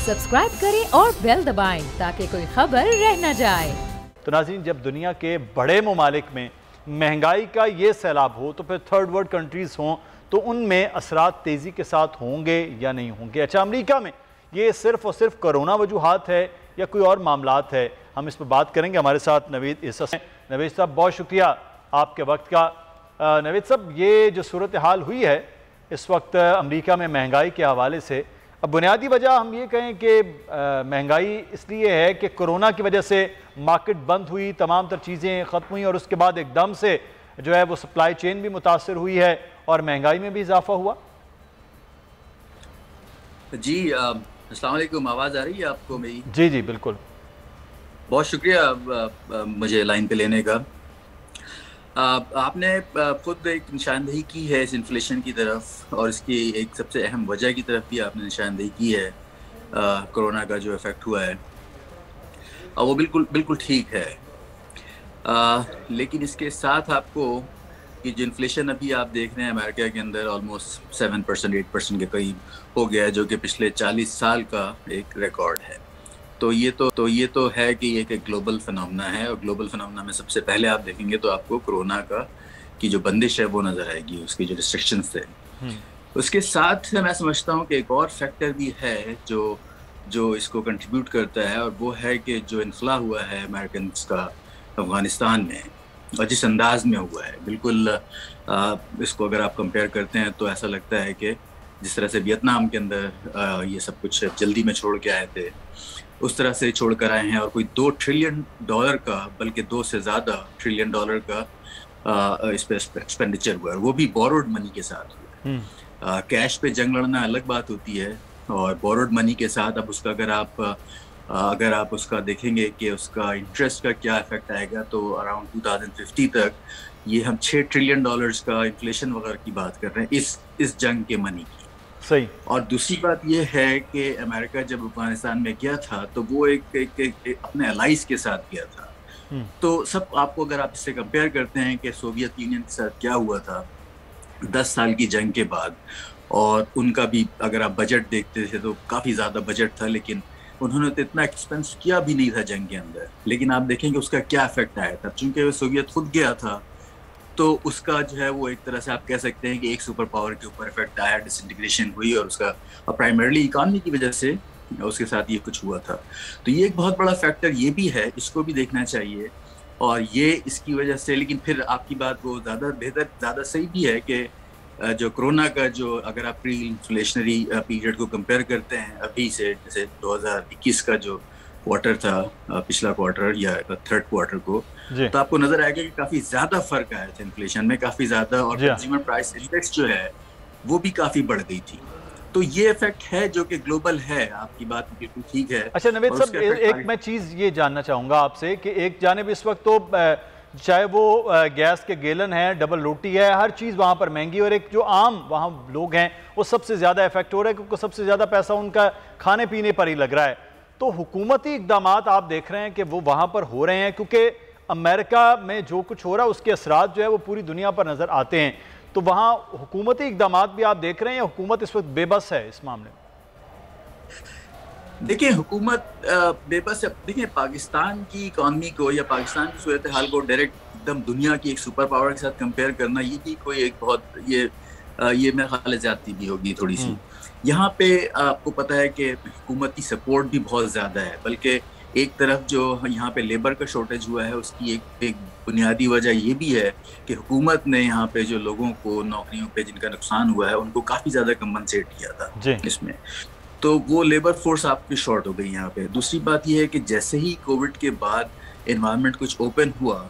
Subscribe करें और bell दबाएं ताकि कोई खबर रह न जाए। तो नाज़रीन, जब दुनिया के बड़े ममालिक में महंगाई का ये सैलाब हो तो फिर थर्ड वर्ल्ड कंट्रीज़ हों तो उनमें असरात तेज़ी के साथ होंगे या नहीं होंगे। अच्छा, अमेरिका में ये सिर्फ़ और सिर्फ कोरोना वजूहात है या कोई और मामलात है, हम इस पर बात करेंगे। हमारे साथ नवीद इस नवीद साहब, बहुत शुक्रिया आपके वक्त का। नवीद साहब, ये जो सूरत हाल हुई है इस वक्त अमेरिका में महंगाई के हवाले से, अब बुनियादी वजह हम ये कहें कि महंगाई इसलिए है कि कोरोना की वजह से मार्केट बंद हुई, तमाम तर चीज़ें ख़त्म हुई और उसके बाद एकदम से जो है वो सप्लाई चेन भी मुतासर हुई है और महंगाई में भी इजाफा हुआ। जी, अस्सलाम वालेकुम। आवाज़ आ रही है आपको मेरी? जी जी बिल्कुल। बहुत शुक्रिया मुझे लाइन पे लेने का। आपने खुद एक निशानदेही की है इस इन्फ्लेशन की तरफ, और इसकी एक सबसे अहम वजह की तरफ भी आपने निशानदेही की है, कोरोना का जो इफ़ेक्ट हुआ है, और वो बिल्कुल बिल्कुल ठीक है। लेकिन इसके साथ आपको कि जो इन्फ्लेशन अभी आप देख रहे हैं अमेरिका के अंदर ऑलमोस्ट 7% 8% के करीब हो गया है, जो कि पिछले 40 साल का एक रिकॉर्ड है। तो ये तो है कि ये एक ग्लोबल फिनोमेना है, और ग्लोबल फिनोमेना में सबसे पहले आप देखेंगे तो आपको कोरोना की जो बंदिश है वो नज़र आएगी, उसके जो रिस्ट्रिक्शंस थे। उसके साथ मैं समझता हूँ कि एक और फैक्टर भी है जो इसको कंट्रीब्यूट करता है, और वो है कि जो इन्फ्ला हुआ है अमेरिकन का अफ़गानिस्तान में, और जिस अंदाज में हुआ है, बिल्कुल इसको अगर आप कंपेयर करते हैं तो ऐसा लगता है कि जिस तरह से वियतनाम के अंदर ये सब कुछ जल्दी में छोड़ के आए थे, उस तरह से छोड़ कर आए हैं। और कोई $2 ट्रिलियन का, बल्कि 2 से ज़्यादा ट्रिलियन डॉलर का इस पर एक्सपेंडिचर हुआ है, वो भी बोरोड मनी के साथ हुआ। कैश पे जंग लड़ना अलग बात होती है, और बोरोड मनी के साथ अब उसका अगर आप उसका देखेंगे कि उसका इंटरेस्ट का क्या इफेक्ट आएगा, तो अराउंड 2050 तक ये हम $6 ट्रिलियन का इन्फ्लेशन वगैरह की बात कर रहे हैं इस जंग के मनी की। सही। और दूसरी बात यह है कि अमेरिका जब अफगानिस्तान में गया था तो वो एक अपने अलाइज के साथ गया था। तो सब आपको अगर आप इससे कंपेयर करते हैं कि सोवियत यूनियन के साथ क्या हुआ था 10 साल की जंग के बाद, और उनका भी अगर आप बजट देखते थे तो काफ़ी ज़्यादा बजट था, लेकिन उन्होंने तो इतना एक्सपेंस किया भी नहीं था जंग के अंदर। लेकिन आप देखेंगे उसका क्या इफेक्ट आया था, चूंकि सोवियत खुद गया था तो उसका जो है वो एक तरह से आप कह सकते हैं कि एक सुपर पावर के ऊपर इफेक्ट आया, डिसइंटीग्रेशन हुई, और उसका प्राइमरली इकॉनमी की वजह से उसके साथ ये कुछ हुआ था। तो ये एक बहुत बड़ा फैक्टर ये भी है, इसको भी देखना चाहिए। और ये इसकी वजह से, लेकिन फिर आपकी बात वो ज़्यादा सही भी है कि जो कोरोना का जो अगर आप प्री इन्फ्लेशनरी पीरियड को कंपेयर करते हैं अभी से, जैसे 2021 का जो क्वार्टर था, पिछला क्वार्टर या थर्ड क्वार्टर को, तो आपको नजर आएगा कि काफी ज्यादा फर्क आया था इन्फ्लेशन में, काफी ज्यादा, और कंज्यूमर प्राइस इंडेक्स जो है वो भी काफी बढ़ गई थी। तो ये इफेक्ट है जो कि ग्लोबल है, आपकी बात बिल्कुल ठीक है। अच्छा नवीद साहब, एक मैं चीज ये जानना चाहूंगा आपसे कि एक जानिब इस वक्त तो चाहे वो गैस के गैलन है, डबल रोटी है, हर चीज़ वहाँ पर महंगी, और एक जो आम वहाँ लोग हैं वो सबसे ज़्यादा इफेक्ट हो रहा है क्योंकि सबसे ज़्यादा पैसा उनका खाने पीने पर ही लग रहा है। तो हुकूमती इक़दाम आप देख रहे हैं कि वो वहाँ पर हो रहे हैं, क्योंकि अमेरिका में जो कुछ हो रहा है उसके असरात जो है वो पूरी दुनिया पर नज़र आते हैं। तो वहाँ हुकूमती इक़दाम भी आप देख रहे हैं या हुकूमत इस वक्त बेबस है इस मामले में? देखिए, हुकूमत बेबस है। देखिए, पाकिस्तान की इकॉनमी को या पाकिस्तान की सूरत हाल को डायरेक्ट एकदम दुनिया की एक सुपर पावर के साथ कंपेयर करना, ये भी कोई एक बहुत ये मेरे ख्याल ज्यादती भी होगी थोड़ी सी। यहाँ पे आपको पता है कि हुकूमती सपोर्ट भी बहुत ज़्यादा है, बल्कि एक तरफ जो यहाँ पे लेबर का शॉर्टेज हुआ है उसकी एक बुनियादी वजह ये भी है कि हुकूमत ने यहाँ पे जो लोगों को नौकरियों पे जिनका नुकसान हुआ है उनको काफ़ी ज़्यादा कंपनसेट किया था इसमें, तो वो लेबर फोर्स आपकी शॉर्ट हो गई यहाँ पे। दूसरी बात ये है कि जैसे ही कोविड के बाद एनवायरनमेंट कुछ ओपन हुआ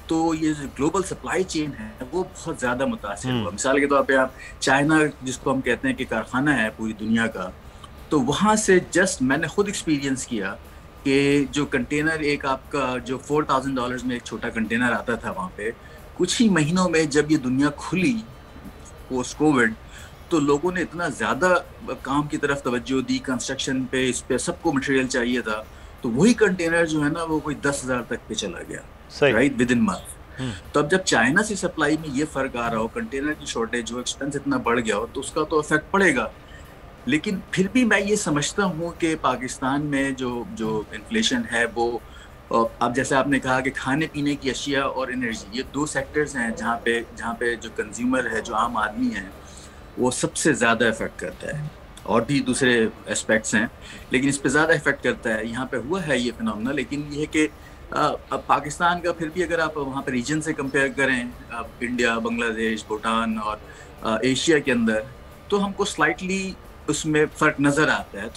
तो ये जो ग्लोबल सप्लाई चेन है वो बहुत ज़्यादा मुतासिर हुआ। मिसाल के तौर पे आप चाइना, जिसको हम कहते हैं कि कारखाना है पूरी दुनिया का, तो वहाँ से जस्ट मैंने खुद एक्सपीरियंस किया कि जो कंटेनर एक आपका जो $4,000 में एक छोटा कंटेनर आता था, वहाँ पे कुछ ही महीनों में जब ये दुनिया खुली पोस्ट कोविड, तो लोगों ने इतना ज़्यादा काम की तरफ तवज्जो दी, कंस्ट्रक्शन पे, इस पे सबको मटेरियल चाहिए था, तो वही कंटेनर जो है ना वो कोई 10,000 तक पे चला गया, राइट, विद इन मंथ। तो अब जब चाइना से सप्लाई में ये फर्क आ रहा हो, कंटेनर की शॉर्टेज हो, एक्सपेंस इतना बढ़ गया हो, तो उसका तो इफेक्ट पड़ेगा। लेकिन फिर भी मैं ये समझता हूँ कि पाकिस्तान में जो इन्फ्लेशन है वो, अब जैसे आपने कहा कि खाने पीने की अशिया और एनर्जी, ये 2 सेक्टर्स हैं जहाँ पे जो कंज्यूमर है, जो आम आदमी है, वो सबसे ज़्यादा इफेक्ट करता है। और भी दूसरे एस्पेक्ट्स हैं, लेकिन इस पे ज़्यादा इफेक्ट करता है। यहाँ पे हुआ है ये फिनोमेना, लेकिन ये है कि अब पाकिस्तान का फिर भी अगर आप वहाँ पे रीजन से कंपेयर करें, इंडिया, बांग्लादेश, भूटान और एशिया के अंदर, तो हमको स्लाइटली उसमें फ़र्क नज़र आता है,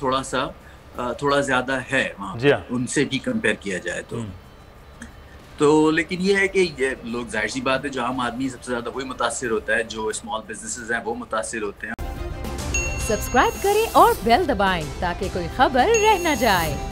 थोड़ा ज़्यादा है वहाँ उनसे भी कंपेयर किया जाए तो लेकिन ये है कि ये लोग, जाहिर सी बात है, जो आम आदमी सबसे ज़्यादा वही मुतासिर होता है, जो स्मॉल बिजनेसेस हैं वो मुतासिर होते हैं। सब्सक्राइब करें और बेल दबाएं ताकि कोई खबर रह न जाए।